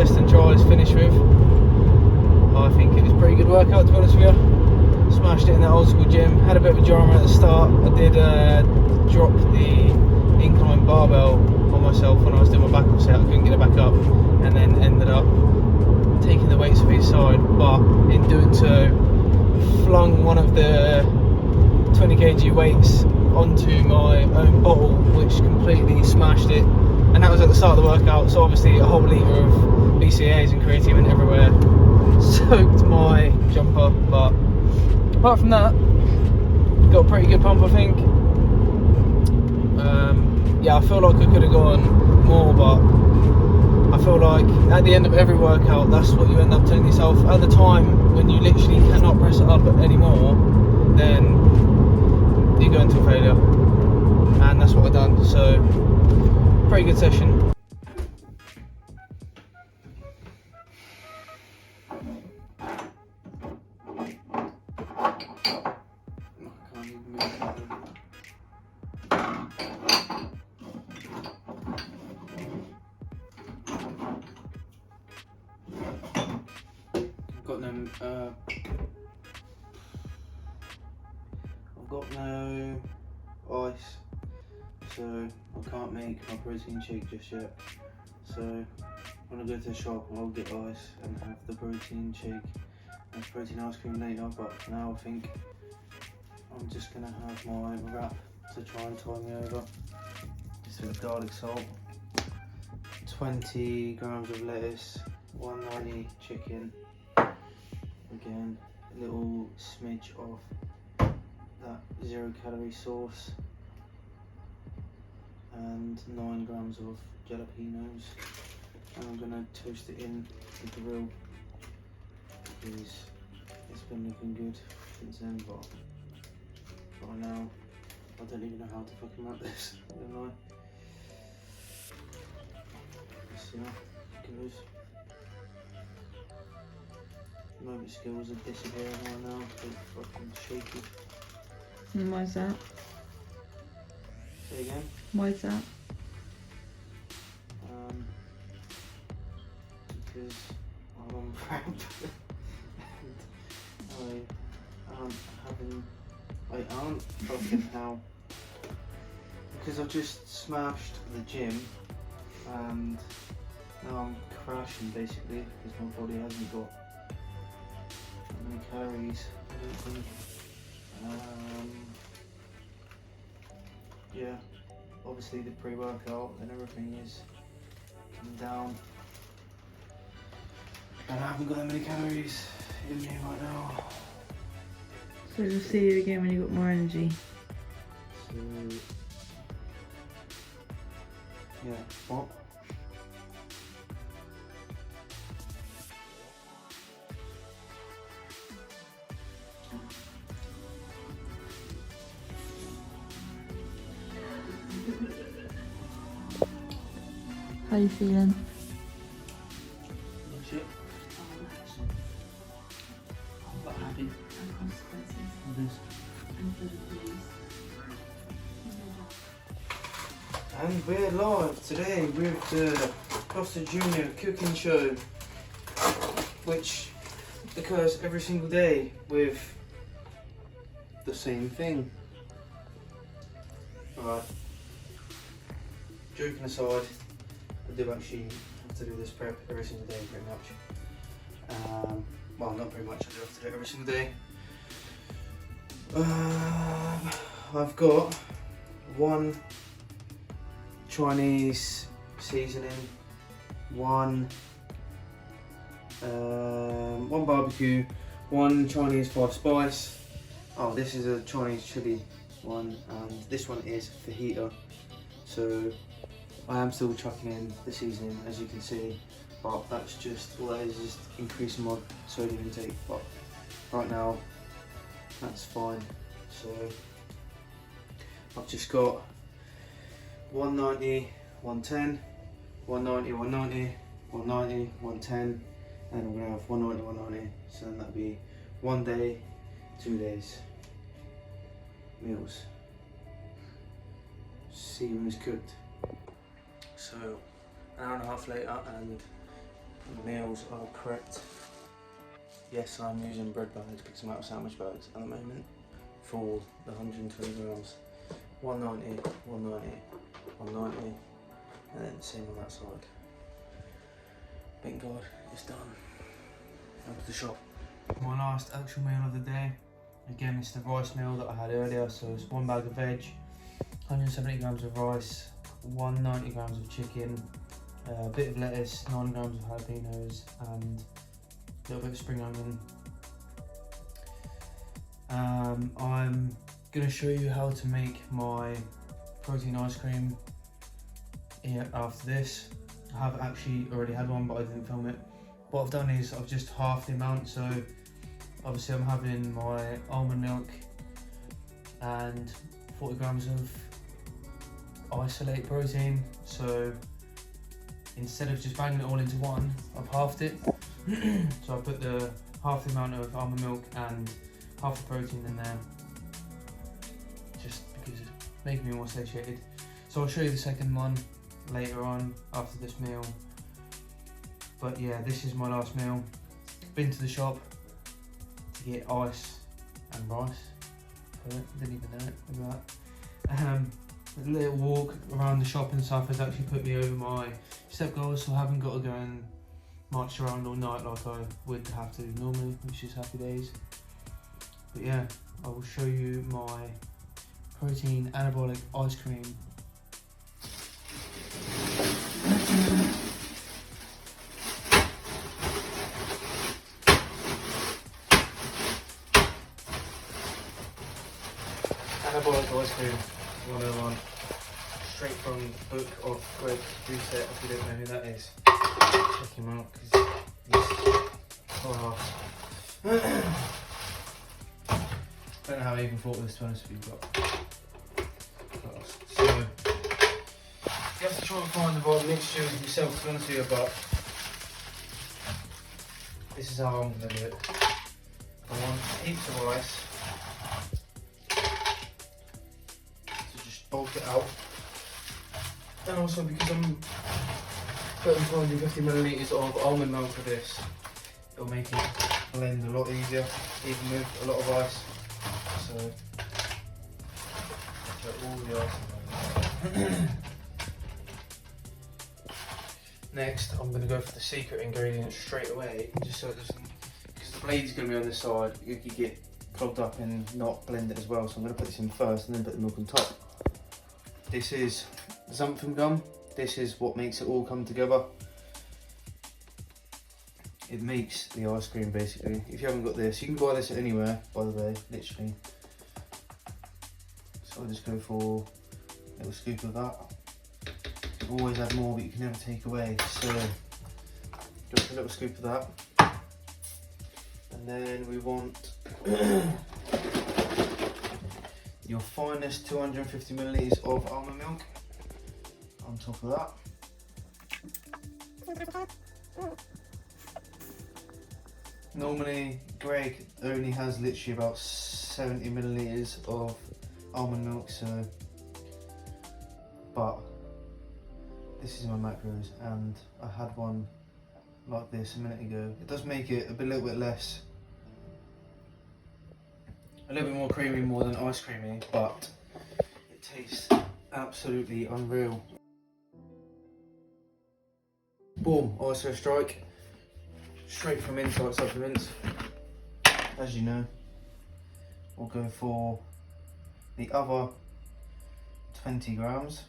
chest and tries finished with. I think it was a pretty good workout, to be honest with you. Smashed it in that old school gym. Had a bit of a drama at the start. I did drop the incline barbell on myself when I was doing my back up set. I couldn't get it back up, and then ended up taking the weights off each side, but in doing so flung one of the 20 kg weights onto my own bottle, which completely smashed it. And that was at the start of the workout, so obviously a whole litre of BCAAs and creatine went everywhere, soaked my jumper. But apart from that, got a pretty good pump, I think. Yeah, I feel like I could have gone more, but I feel like at the end of every workout, that's what you end up telling yourself. At the time, when you literally cannot press it up anymore, then you go into a failure. And that's what I've done, so pretty good session. I've got no ice, so I can't make my protein shake just yet. So when I go to the shop, I'll get ice and have the protein shake and protein ice cream later. But for now, I think I'm just gonna have my wrap to try and tie me over. Just a bit of garlic salt, 20 grams of lettuce, 190 chicken. Again, a little smidge of that 0 calorie sauce and 9 grams of jalapenos, and I'm gonna toast it in the grill because it's been looking good since then, but right now I don't even know how to fucking wrap this, don't I? Let's see how it goes. My skills are disappearing right now, they're fucking shaky. And why's that? Say again? Why's that? Because I'm on prep and I aren't fucking how, because I've just smashed the gym and now I'm crashing basically because my body hasn't got that many calories, I don't think. Yeah, obviously the pre-workout and everything is coming down, and I haven't got that many calories in me right now. So we'll see you again when you've got more energy. So, yeah, what? How you feeling? Shit. I'm not happy. And we're live today with the Costa Junior cooking show, which occurs every single day with the same thing. Alright, joking aside, I do actually have to do this prep every single day pretty much. Well, not pretty much, I do have to do it every single day. I've got one Chinese seasoning, one barbecue, one Chinese 5 spice. Oh, this is a Chinese chili one, and this one is fajita. So I am still chucking in the seasoning, as you can see, but that's just all that is just increasing my sodium intake. But right now, that's fine. So I've just got 190, 110, 190, 190, 190, 110, and I'm gonna have 190, 190. So then that'd be 1 day, 2 days meals. See when it's cooked. So an hour and a half later, and The meals are correct. Yes, I'm using bread bags because I'm out of sandwich bags at the moment for the 120 grams. 190, 190, 190, and then the same on that side. Thank God it's done. Over to the shop. My last actual meal of the day. Again, it's the rice meal that I had earlier. So it's 1 bag of veg, 170 grams of rice, 190 grams of chicken, a bit of lettuce, 9 grams of jalapenos, and a little bit of spring onion. I'm going to show you how to make my protein ice cream here after this. I have actually already had one, but I didn't film it. What I've done is I've just halved the amount, so obviously I'm having my almond milk and 40 grams of isolate protein. So instead of just banging it all into one, I've halved it. So I put half the amount of almond milk and half the protein in there, just because it's making me more satiated. So I'll show you the second one later on after this meal. But yeah, this is my last meal. Been to the shop to get ice and rice. Didn't even know it. Look at that. A little walk around the shop and stuff has actually put me over my step goals, so I haven't got to go and march around all night like I would have to normally, which is happy days. But yeah, I will show you my protein anabolic ice cream. Anabolic ice cream 101, straight from the book of Greg Reset. If you don't know who that is, check him out because he's class. Don't know how I even thought of this, to be honest with you, but class. So you have to try and find the right mixture yourself, to be honest with you, but this is how I'm going to do it. I want heaps of rice. Bulk it out, and also because I'm putting 250 millilitres of almond milk for this, it'll make it blend a lot easier, even with a lot of ice. So put all the ice in there. Next, I'm going to go for the secret ingredient straight away, just so it doesn't, because the blade's going to be on this side, you could get clogged up and not blend it as well. So I'm going to put this in first and then put the milk on top. This is xanthan gum. This is what makes it all come together. It makes the ice cream basically. If you haven't got this, you can buy this anywhere, by the way, literally. So I'll just go for a little scoop of that. You always add more, but you can never take away. So go for a little scoop of that. And then we want your finest 250 millilitres of almond milk on top of that. Normally Greg only has literally about 70 millilitres of almond milk, so, but this is my macros and I had one like this a minute ago. It does make it a little bit less, a little bit more creamy, more than ice creamy, but it tastes absolutely unreal. Boom, ISO strike, straight from Insight Supplements. As you know, we'll go for the other 20 grams,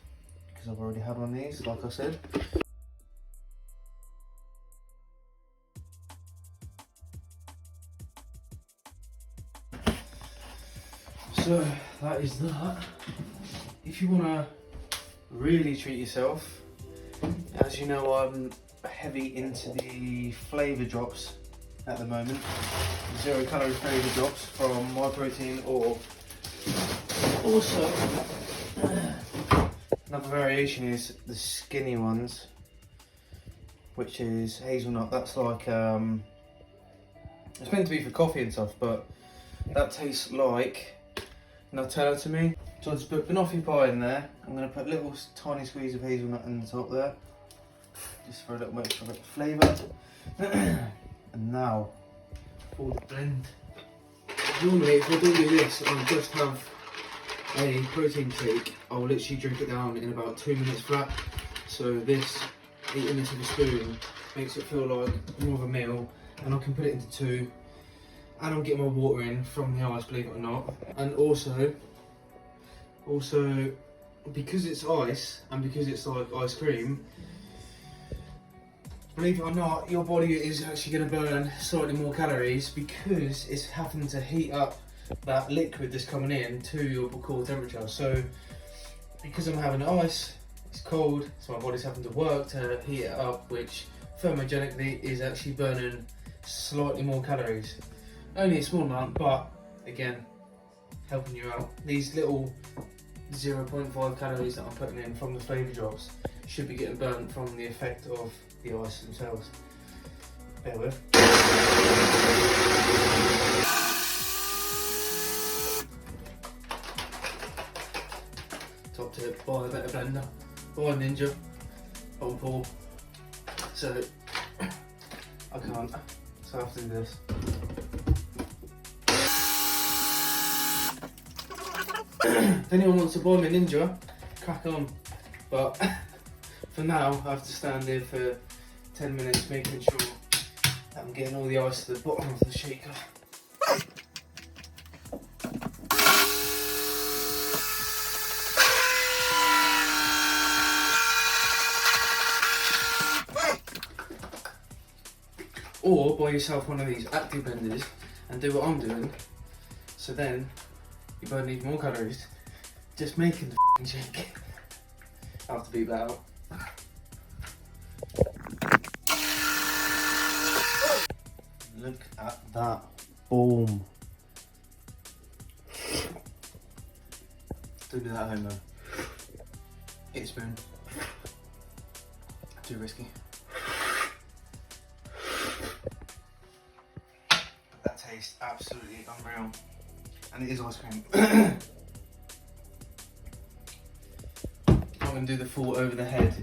because I've already had one of these, like I said. So that is that. If you want to really treat yourself, as you know, I'm heavy into the flavour drops at the moment. 0 calorie flavour drops from My Protein, or also another variation is the skinny ones, which is hazelnut. That's like it's meant to be for coffee and stuff, but that tastes like Nutella to me. So I'll just put banoffee pie in there. I'm going to put a little tiny squeeze of hazelnut in the top there, just for a little extra bit of flavour. And now for the blend. Normally if I don't do this, I'll just have a protein shake. I'll literally drink it down in about 2 minutes flat. So this, eating this with a spoon, makes it feel like more of a meal, and I can put it into 2, and I'm getting my water in from the ice, believe it or not. And also because it's ice and because it's like ice cream, believe it or not, your body is actually going to burn slightly more calories because it's having to heat up that liquid that's coming in to your core temperature. So because I'm having ice, it's cold, so my body's having to work to heat it up, which thermogenically is actually burning slightly more calories. Only a small amount, but again, helping you out. These little 0.5 calories that I'm putting in from the flavour drops should be getting burnt from the effect of the ice themselves. Bear with. Top tip, buy a better blender, buy a Ninja, don't pour. So I can't, so I have to do this. If anyone wants to buy me a Ninja, crack on. But for now, I have to stand here for 10 minutes making sure that I'm getting all the ice to the bottom of the shaker. Or buy yourself one of these active blenders and do what I'm doing, so then you burn even more calories just making the f***ing shake. I have to beat that out. Look at that. Boom. Don't do that at home though. Get a spoon. Too risky. That tastes absolutely unreal. And it is ice cream. I'm going to do the full over the head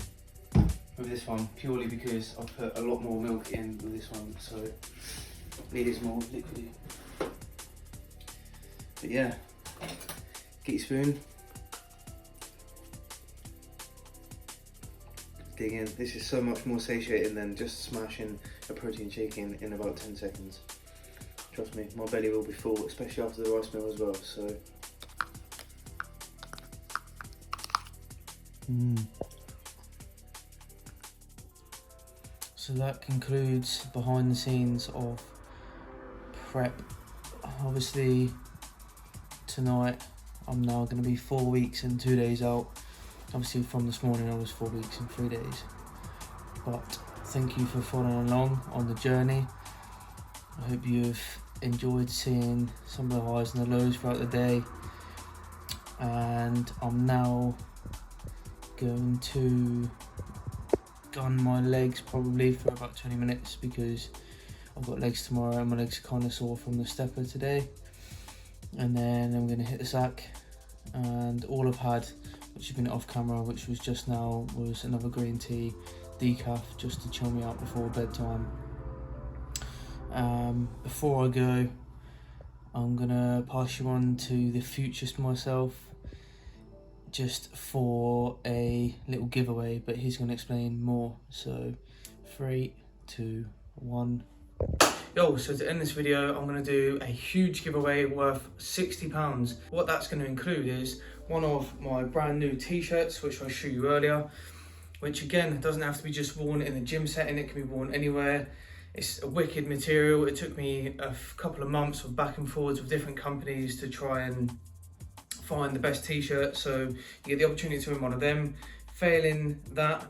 with this one, purely because I've put a lot more milk in with this one, so it is more liquidy. But yeah, get your spoon. Dig in. This is so much more satiating than just smashing a protein shake in about 10 seconds. Trust me, my belly will be full, especially after the rice meal as well, so. So that concludes behind the scenes of prep. Obviously, tonight I'm now going to be 4 weeks and 2 days out. Obviously from this morning I was 4 weeks and 3 days. But thank you for following along on the journey. I hope you've enjoyed seeing some of the highs and the lows throughout the day. And I'm now going to gun my legs probably for about 20 minutes because I've got legs tomorrow and my legs are kind of sore from the stepper today. And then I'm going to hit the sack, and all I've had, which has been off camera, which was just now, was another green tea decaf just to chill me out before bedtime. Before I go, I'm gonna pass you on to the future myself just for a little giveaway, but he's gonna explain more. So 3, 2, 1. Yo, so to end this video, I'm gonna do a huge giveaway worth £60. What that's gonna include is one of my brand new t-shirts, which I showed you earlier, which again, doesn't have to be just worn in a gym setting, it can be worn anywhere. It's a wicked material. It took me a couple of months of back and forwards with different companies to try and find the best t-shirt, so you get the opportunity to win one of them. Failing that,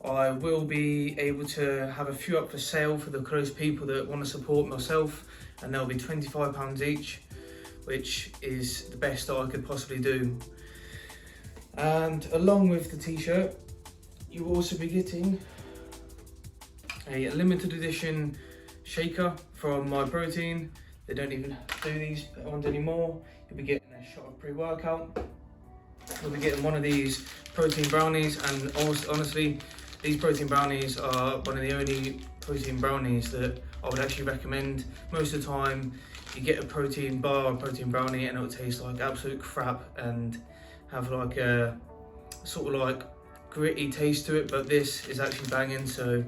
I will be able to have a few up for sale for the close people that want to support myself, and they'll be £25 each, which is the best that I could possibly do. And along with the t-shirt, you will also be getting a limited edition shaker from My Protein. They don't even do these ones anymore. You'll be getting a shot of pre-workout. You'll be getting one of these protein brownies, and honestly, These protein brownies are one of the only protein brownies that I would actually recommend. Most of the time you get a protein bar or protein brownie and it'll taste like absolute crap and have like a sort of like gritty taste to it, but this is actually banging. So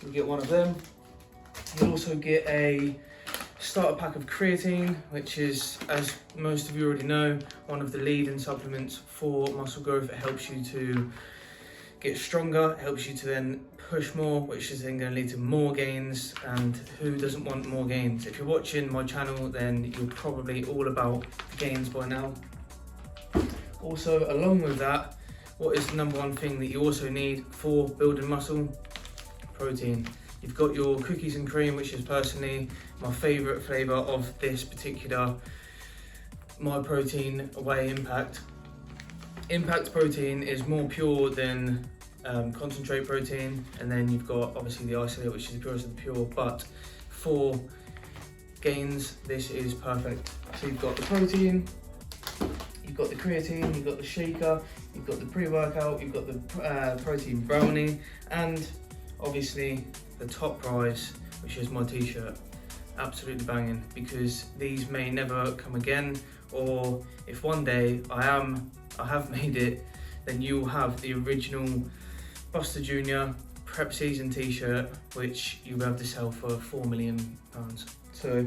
you'll get one of them. You'll also get a starter pack of creatine, which is, as most of you already know, one of the leading supplements for muscle growth. It helps you to get stronger, it helps you to then push more, which is then going to lead to more gains, and who doesn't want more gains? If you're watching my channel, then you're probably all about gains by now. Also, along with that, what is the number one thing that you also need for building muscle? Protein. You've got your cookies and cream, which is personally my favourite flavour of this particular My Protein Whey Impact. Impact protein is more pure than concentrate protein, and then you've got obviously the isolate, which is the purest of the pure, but for gains this is perfect. So you've got the protein, you've got the creatine, you've got the shaker, you've got the pre-workout, you've got the protein brownie, and obviously the top prize, which is my t-shirt. Absolutely banging, because these may never come again, or if one day I have made it, then you'll have the original Buster Jr. Prep Season t-shirt, which you'll be able to sell for £4 million. So,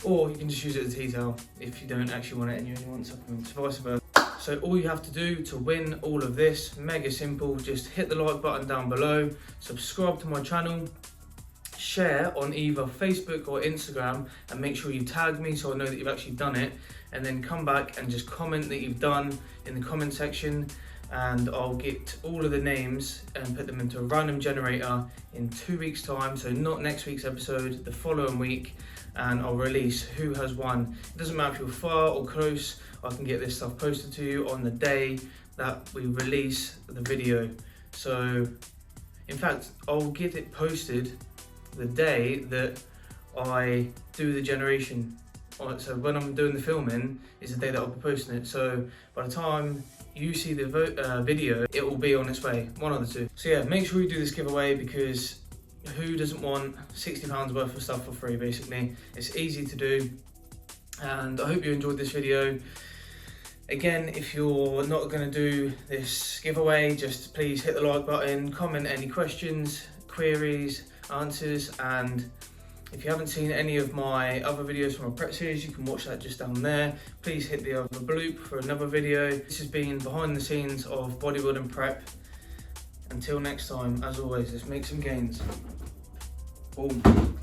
or you can just use it as a tea towel if you don't actually want it and you only want supplements, vice versa. So all you have to do to win all of this, mega simple, just hit the like button down below, subscribe to my channel, share on either Facebook or Instagram, and make sure you tag me so I know that you've actually done it, and then come back and just comment that you've done in the comment section, and I'll get all of the names and put them into a random generator in 2 weeks time, so not next week's episode, the following week, and I'll release who has won. It doesn't matter if you're far or close, I can get this stuff posted to you on the day that we release the video. So in fact, I'll get it posted the day that I do the generation. So when I'm doing the filming is the day that I'll be posting it. So by the time you see the video, it will be on its way, one of the two. So yeah, make sure you do this giveaway, because who doesn't want £60 worth of stuff for free, basically? It's easy to do, and I hope you enjoyed this video. Again, if you're not going to do this giveaway, just please hit the like button, comment any questions, queries, answers, and if you haven't seen any of my other videos from my prep series, you can watch that just down there. Please hit the other bloop for another video. This has been behind the scenes of bodybuilding prep. Until next time, as always, let's make some gains. Boom.